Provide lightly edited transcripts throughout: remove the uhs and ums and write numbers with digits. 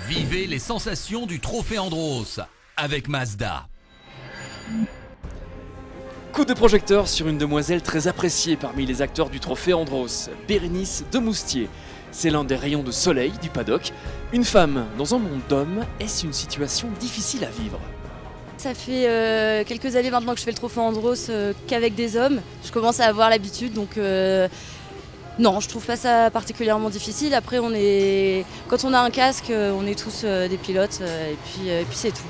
Vivez les sensations du Trophée Andros avec Mazda. Coup de projecteur sur une demoiselle très appréciée parmi les acteurs du Trophée Andros, Bérénice Demoustier. C'est l'un des rayons de soleil du paddock. Une femme dans un monde d'hommes, est-ce une situation difficile à vivre? Ça fait quelques années maintenant que je fais le Trophée Andros qu'avec des hommes. Je commence à avoir l'habitude, donc non, je trouve pas ça particulièrement difficile. Après, quand on a un casque, on est tous des pilotes et puis c'est tout.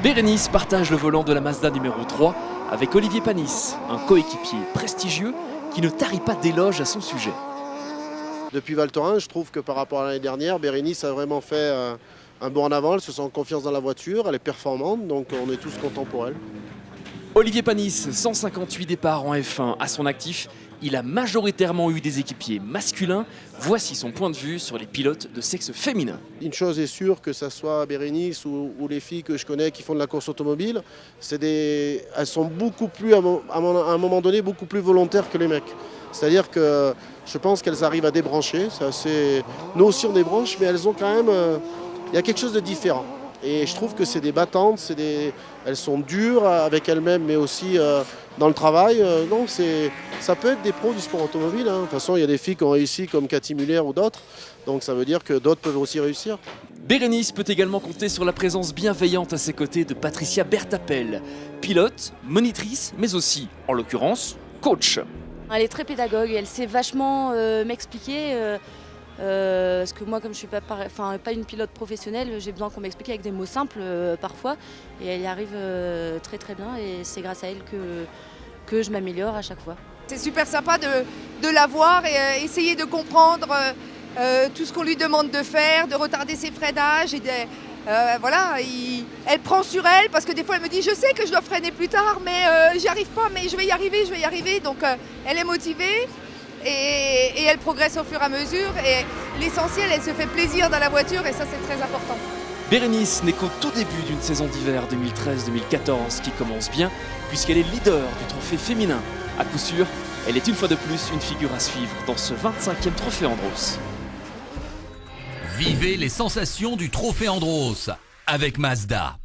Bérénice partage le volant de la Mazda numéro 3 avec Olivier Panis, un coéquipier prestigieux qui ne tarit pas d'éloges à son sujet. Depuis Val Thorens, je trouve que par rapport à l'année dernière, Bérénice a vraiment fait un bond en avant. Elle se sent confiance dans la voiture, elle est performante, donc on est tous contents pour elle. Olivier Panis, 158 départs en F1 à son actif. Il a majoritairement eu des équipiers masculins. Voici son point de vue sur les pilotes de sexe féminin. Une chose est sûre, que ce soit Bérénice ou les filles que je connais qui font de la course automobile, elles sont beaucoup plus, à un moment donné, beaucoup plus volontaires que les mecs. C'est-à-dire que je pense qu'elles arrivent à débrancher. Nous aussi on débranche, mais elles ont quand même... il y a quelque chose de différent. Et je trouve que c'est des battantes, elles sont dures avec elles-mêmes, mais aussi dans le travail. Non, ça peut être des pros du sport automobile. De toute façon, il y a des filles qui ont réussi comme Cathy Muller ou d'autres. Donc ça veut dire que d'autres peuvent aussi réussir. Bérénice peut également compter sur la présence bienveillante à ses côtés de Patricia Bertapel, pilote, monitrice, mais aussi, en l'occurrence, coach. Elle est très pédagogue, elle sait vachement m'expliquer. Parce que moi, comme je suis pas une pilote professionnelle, j'ai besoin qu'on m'explique avec des mots simples parfois. Et elle y arrive très très bien et c'est grâce à elle que je m'améliore à chaque fois. C'est super sympa de la voir et essayer de comprendre tout ce qu'on lui demande de faire, de retarder ses freinages. Voilà, elle prend sur elle parce que des fois elle me dit je sais que je dois freiner plus tard mais j'y arrive pas, mais je vais y arriver. Donc elle est motivée. Et elle progresse au fur et à mesure et l'essentiel, elle se fait plaisir dans la voiture et ça c'est très important. Bérénice n'est qu'au tout début d'une saison d'hiver 2013-2014 qui commence bien puisqu'elle est leader du trophée féminin. À coup sûr, elle est une fois de plus une figure à suivre dans ce 25e Trophée Andros. Vivez les sensations du Trophée Andros avec Mazda.